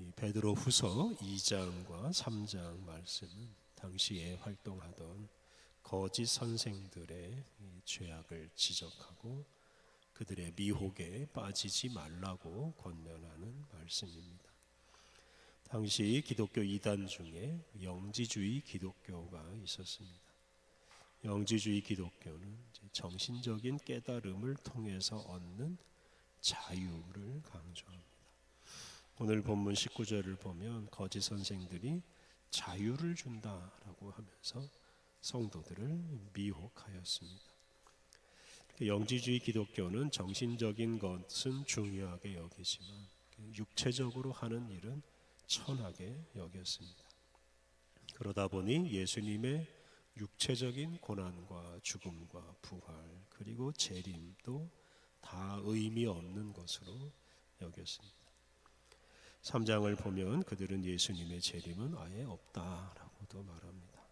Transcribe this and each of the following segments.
이 베드로후서 2장과 3장 말씀은 당시에 활동하던 거짓 선생들의 죄악을 지적하고 그들의 미혹에 빠지지 말라고 권면하는 말씀입니다. 당시 기독교 이단 중에 영지주의 기독교가 있었습니다. 영지주의 기독교는 정신적인 깨달음을 통해서 얻는 자유를 강조합니다. 오늘 본문 19절을 보면 거짓 선생들이 자유를 준다라고 하면서 성도들을 미혹하였습니다. 영지주의 기독교는 정신적인 것은 중요하게 여기지만 육체적으로 하는 일은 천하게 여겼습니다. 그러다 보니 예수님의 육체적인 고난과 죽음과 부활 그리고 재림도 다 의미 없는 것으로 여겼습니다. 3장을 보면 그들은 예수님의 재림은 아예 없다라고도 말합니다.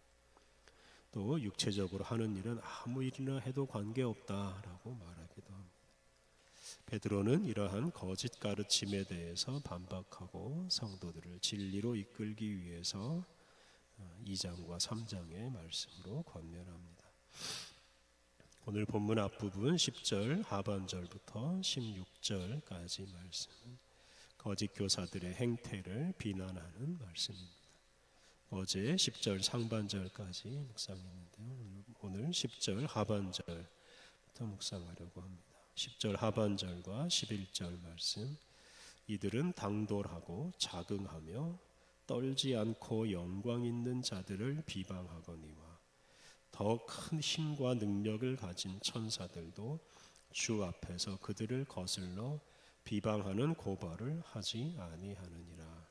또 육체적으로 하는 일은 아무 일이나 해도 관계없다라고 말하기도 합니다. 베드로는 이러한 거짓 가르침에 대해서 반박하고 성도들을 진리로 이끌기 위해서 2장과 3장의 말씀으로 권면합니다. 오늘 본문 앞부분 10절 하반절부터 16절까지 말씀은 거짓 교사들의 행태를 비난하는 말씀입니다. 어제 10절 상반절까지 묵상했는데요. 오늘 10절 하반절부터 묵상하려고 합니다. 10절 하반절과 11절 말씀. 이들은 당돌하고 자긍하며 떨지 않고 영광 있는 자들을 비방하거니와 더 큰 힘과 능력을 가진 천사들도 주 앞에서 그들을 거슬러 비방하는 고발을 하지 아니하느니라.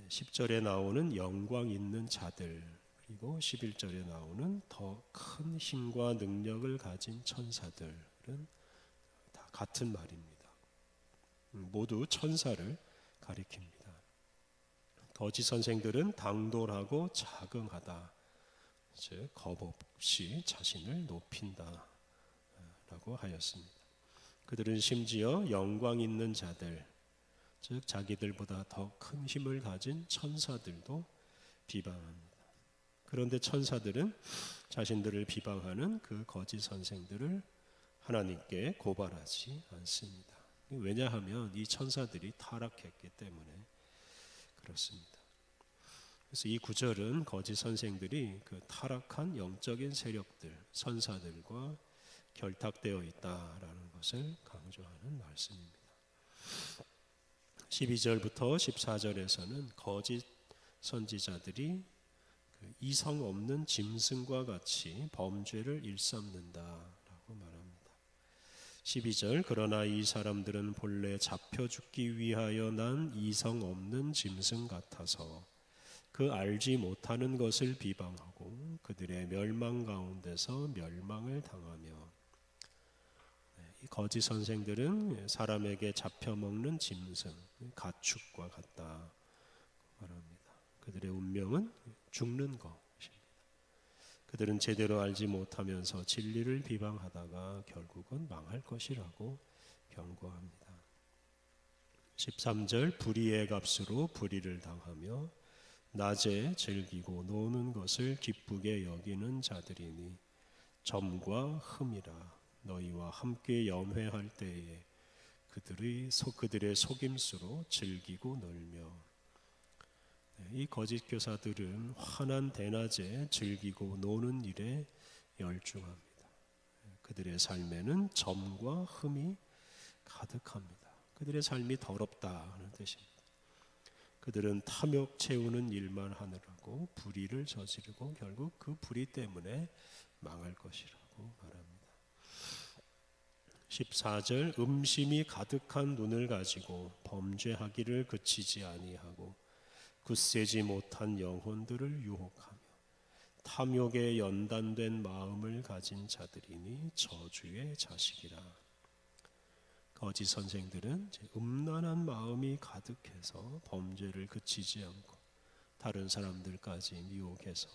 10절에 나오는 영광 있는 자들 그리고 11절에 나오는 더 큰 힘과 능력을 가진 천사들은 다 같은 말입니다. 모두 천사를 가리킵니다. 거짓 선생들은 당돌하고 자긍하다, 즉 겁 없이 자신을 높인다 라고 하였습니다. 그들은 심지어 영광 있는 자들, 즉 자기들보다 더 큰 힘을 가진 천사들도 비방합니다. 그런데 천사들은 자신들을 비방하는 그 거짓 선생들을 하나님께 고발하지 않습니다. 왜냐하면 이 천사들이 타락했기 때문에 그렇습니다. 그래서 이 구절은 거짓 선생들이 그 타락한 영적인 세력들, 선사들과 결탁되어 있다라는 것을 강조하는 말씀입니다. 12절부터 14절에서는 거짓 선지자들이 이성 없는 짐승과 같이 범죄를 일삼는다라고 말합니다. 12절 그러나 이 사람들은 본래 잡혀 죽기 위하여 난 이성 없는 짐승 같아서 그 알지 못하는 것을 비방하고 그들의 멸망 가운데서 멸망을 당하며, 이 거짓 선생들은 사람에게 잡혀먹는 짐승, 가축과 같다 말합니다. 그들의 운명은 죽는 것입니다. 그들은 제대로 알지 못하면서 진리를 비방하다가 결국은 망할 것이라고 경고합니다. 13절 불의의 값으로 불의를 당하며 낮에 즐기고 노는 것을 기쁘게 여기는 자들이니 점과 흠이라. 너희와 함께 연회할 때에 그들의 속임수로 즐기고 놀며. 이 거짓 교사들은 환한 대낮에 즐기고 노는 일에 열중합니다. 그들의 삶에는 점과 흠이 가득합니다. 그들의 삶이 더럽다는 뜻입니다. 그들은 탐욕 채우는 일만 하느라고 불의를 저지르고 결국 그 불의 때문에 망할 것이라고 말합니다. 14절 음심이 가득한 눈을 가지고 범죄하기를 그치지 아니하고 굳세지 못한 영혼들을 유혹하며 탐욕에 연단된 마음을 가진 자들이니 저주의 자식이라. 거짓 선생들은 음란한 마음이 가득해서 범죄를 그치지 않고 다른 사람들까지 미혹해서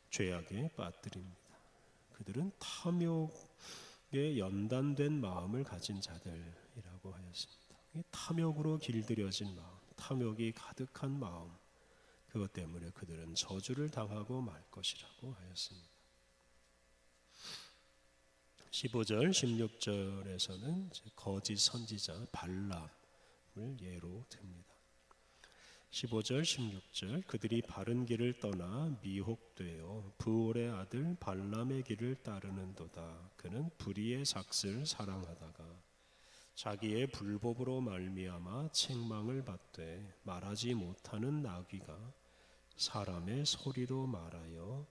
죄악에 빠뜨립니다. 그들은 탐욕에 연단된 마음을 가진 자들이라고 하였습니다. 이 탐욕으로 길들여진 마음, 탐욕이 가득한 마음, 그것 때문에 그들은 저주를 당하고 말 것이라고 하였습니다. 15절, 16절에서는 거짓 선지자 발람을 예로 듭니다. 15절, 16절 그들이 바른 길을 떠나 미혹되어 브올의 아들 발람의 길을 따르는도다. 그는 불의의 삭슬 사랑하다가 자기의 불법으로 말미암아 책망을 받되 말하지 못하는 나귀가 사람의 소리로 말하여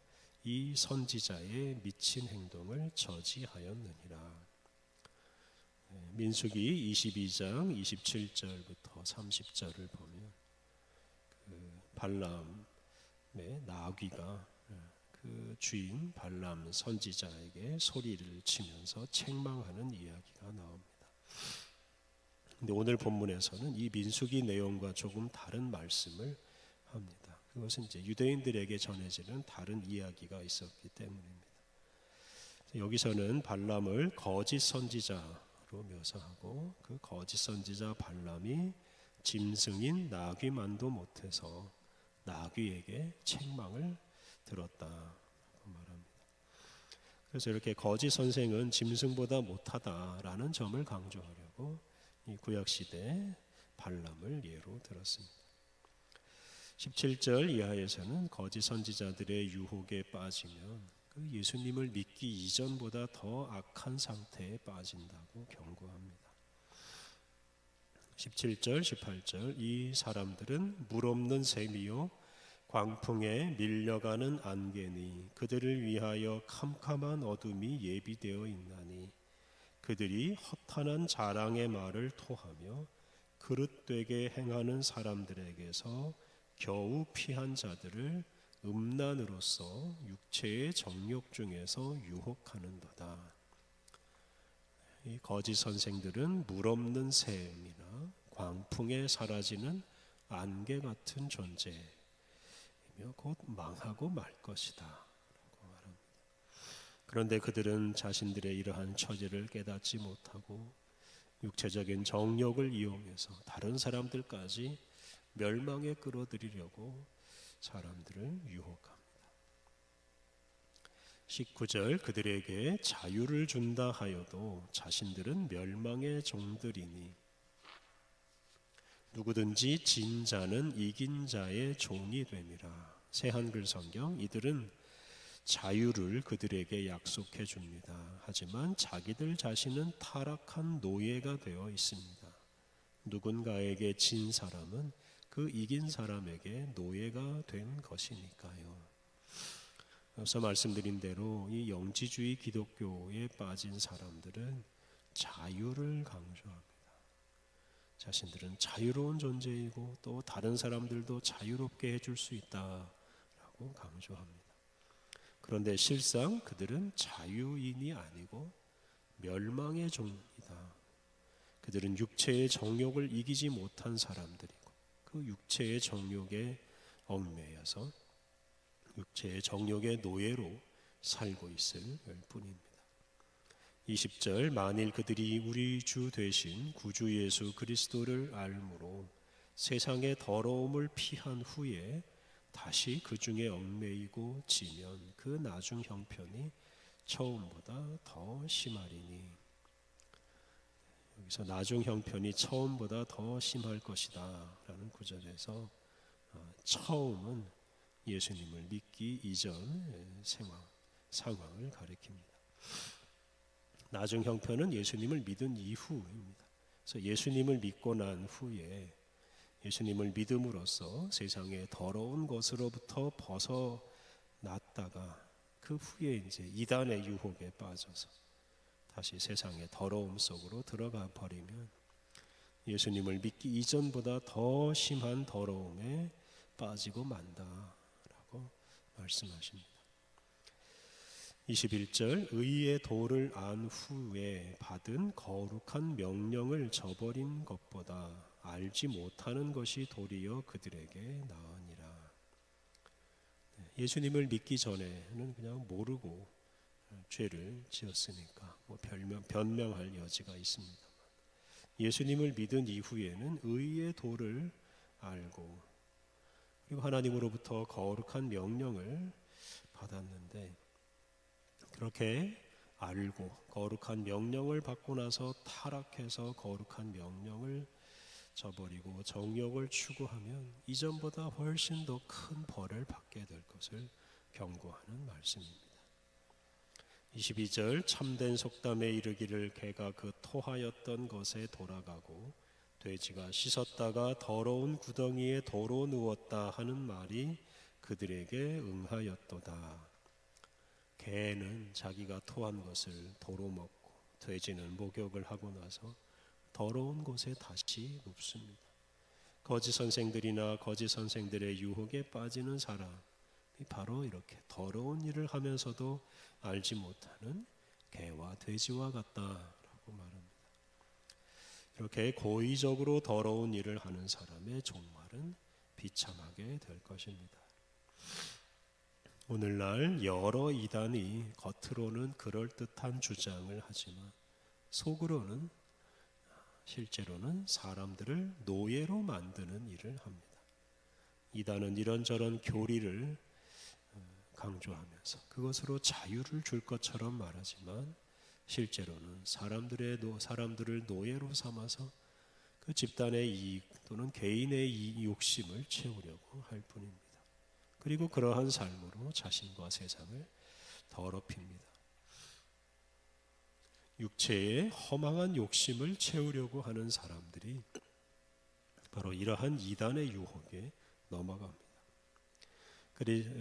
이 선지자의 미친 행동을 저지하였느니라. 민수기 22장 27절부터 30절을 보면 발람의 나귀가 그 주인 발람 선지자에게 소리를 치면서 책망하는 이야기가 나옵니다. 근데 오늘 본문에서는 이 민수기 내용과 조금 다른 말씀을 합니다. 그것은 이제 유대인들에게 전해지는 다른 이야기가 있었기 때문입니다. 여기서는 발람을 거짓 선지자로 묘사하고 그 거짓 선지자 발람이 짐승인 나귀만도 못해서 나귀에게 책망을 들었다고 말합니다. 그래서 이렇게 거짓 선생은 짐승보다 못하다라는 점을 강조하려고 이 구약시대 발람을 예로 들었습니다. 17절 이하에서는 거짓 선지자들의 유혹에 빠지면 그 예수님을 믿기 이전보다 더 악한 상태에 빠진다고 경고합니다. 17절, 18절 이 사람들은 물 없는 샘이요 광풍에 밀려가는 안개니 그들을 위하여 캄캄한 어둠이 예비되어 있나니 그들이 허탄한 자랑의 말을 토하며 그릇되게 행하는 사람들에게서 겨우 피한 자들을 음란으로서 육체의 정욕 중에서 유혹하는도다. 이 거짓 선생들은 물 없는 샘이나 광풍에 사라지는 안개 같은 존재이며 곧 망하고 말 것이다 라고 말합니다. 그런데 그들은 자신들의 이러한 처지를 깨닫지 못하고 육체적인 정욕을 이용해서 다른 사람들까지 멸망에 끌어들이려고 사람들을 유혹합니다. 19절 그들에게 자유를 준다 하여도 자신들은 멸망의 종들이니 누구든지 진 자는 이긴 자의 종이 됨이라. 새한글 성경 이들은 자유를 그들에게 약속해 줍니다. 하지만 자기들 자신은 타락한 노예가 되어 있습니다. 누군가에게 진 사람은 그 이긴 사람에게 노예가 된 것이니까요. 앞서 말씀드린 대로 이 영지주의 기독교에 빠진 사람들은 자유를 강조합니다. 자신들은 자유로운 존재이고 또 다른 사람들도 자유롭게 해줄 수 있다라고 강조합니다. 그런데 실상 그들은 자유인이 아니고 멸망의 종이다. 그들은 육체의 정욕을 이기지 못한 사람들이고 그 육체의 정욕에 얽매여서 육체의 정욕의 노예로 살고 있을 뿐입니다. 20절 만일 그들이 우리 주 되신 구주 예수 그리스도를 알므로 세상의 더러움을 피한 후에 다시 그 중에 얽매이고 지면 그 나중 형편이 처음보다 더 심하리니. 여기서 나중 형편이 처음보다 더 심할 것이다 라는 구절에서 처음은 예수님을 믿기 이전 상황을 가리킵니다. 나중 형편은 예수님을 믿은 이후입니다. 그래서 예수님을 믿고 난 후에 예수님을 믿음으로써 세상의 더러운 것으로부터 벗어났다가 그 후에 이제 이단의 유혹에 빠져서 다시 세상의 더러움 속으로 들어가 버리면 예수님을 믿기 이전보다 더 심한 더러움에 빠지고 만다라고 말씀하십니다. 21절 의의 도를 안 후에 받은 거룩한 명령을 저버린 것보다 알지 못하는 것이 도리어 그들에게 나으니라. 예수님을 믿기 전에는 그냥 모르고 죄를 지었으니까 변명할 여지가 있습니다만 예수님을 믿은 이후에는 의의 도를 알고 그리고 하나님으로부터 거룩한 명령을 받았는데, 그렇게 알고 거룩한 명령을 받고 나서 타락해서 거룩한 명령을 저버리고 정욕을 추구하면 이전보다 훨씬 더 큰 벌을 받게 될 것을 경고하는 말씀입니다. 22절, 참된 속담에 이르기를 개가 그 토하였던 것에 돌아가고 돼지가 씻었다가 더러운 구덩이에 도로 누웠다 하는 말이 그들에게 응하였도다. 개는 자기가 토한 것을 도로 먹고 돼지는 목욕을 하고 나서 더러운 곳에 다시 눕습니다. 거짓 선생들이나 거짓 선생들의 유혹에 빠지는 사람이 바로 이렇게 더러운 일을 하면서도 알지 못하는 개와 돼지와 같다라고 말합니다. 이렇게 고의적으로 더러운 일을 하는 사람의 종말은 비참하게 될 것입니다. 오늘날 여러 이단이 겉으로는 그럴듯한 주장을 하지만 속으로는 실제로는 사람들을 노예로 만드는 일을 합니다. 이단은 이런저런 교리를 강조하면서 그것으로 자유를 줄 것처럼 말하지만 실제로는 사람들을 노예로 삼아서 그 집단의 이익 또는 개인의 이 욕심을 채우려고 할 뿐입니다. 그리고 그러한 삶으로 자신과 세상을 더럽힙니다. 육체의 허망한 욕심을 채우려고 하는 사람들이 바로 이러한 이단의 유혹에 넘어갑니다.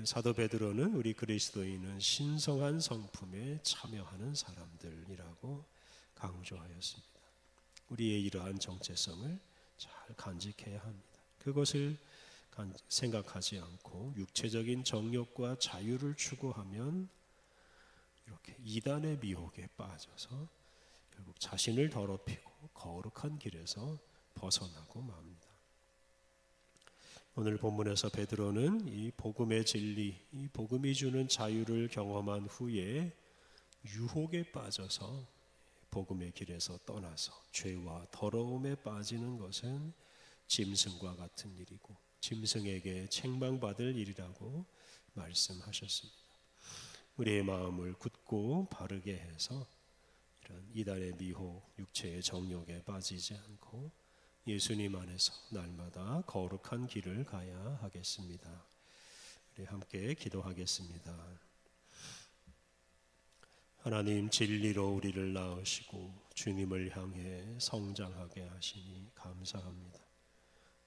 사도 베드로는 우리 그리스도인은 신성한 성품에 참여하는 사람들이라고 강조하였습니다. 우리의 이러한 정체성을 잘 간직해야 합니다. 그것을 생각하지 않고 육체적인 정욕과 자유를 추구하면 이렇게 이단의 미혹에 빠져서 결국 자신을 더럽히고 거룩한 길에서 벗어나고 맙니다. 오늘 본문에서 베드로는 이 복음의 진리, 이 복음이 주는 자유를 경험한 후에 유혹에 빠져서 복음의 길에서 떠나서 죄와 더러움에 빠지는 것은 짐승과 같은 일이고 짐승에게 책망받을 일이라고 말씀하셨습니다. 우리의 마음을 굳고 바르게 해서 이런 이단의 미혹, 육체의 정욕에 빠지지 않고 예수님 안에서 날마다 거룩한 길을 가야 하겠습니다. 우리 함께 기도하겠습니다. 하나님, 진리로 우리를 낳으시고 주님을 향해 성장하게 하시니 감사합니다.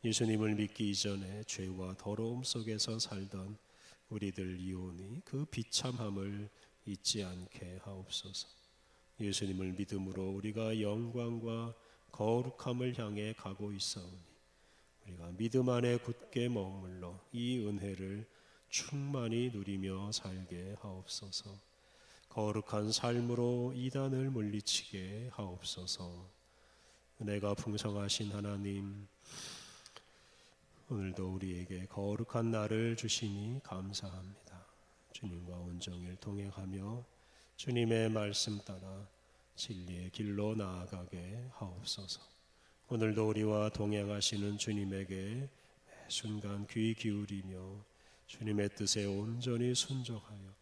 예수님을 믿기 이전에 죄와 더러움 속에서 살던 우리들 이오니 그 비참함을 잊지 않게 하옵소서. 예수님을 믿음으로 우리가 영광과 거룩함을 향해 가고 있사오니 우리가 믿음 안에 굳게 머물러 이 은혜를 충만히 누리며 살게 하옵소서. 거룩한 삶으로 이단을 물리치게 하옵소서. 은혜가 풍성하신 하나님, 오늘도 우리에게 거룩한 날을 주시니 감사합니다. 주님과 온종일 동행하며 주님의 말씀 따라 진리의 길로 나아가게 하옵소서. 오늘도 우리와 동행하시는 주님에게 매 순간 귀 기울이며 주님의 뜻에 온전히 순종하여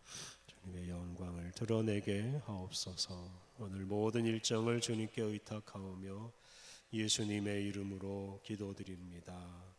주님의 영광을 드러내게 하옵소서. 오늘 모든 일정을 주님께 의탁하오며 예수님의 이름으로 기도드립니다.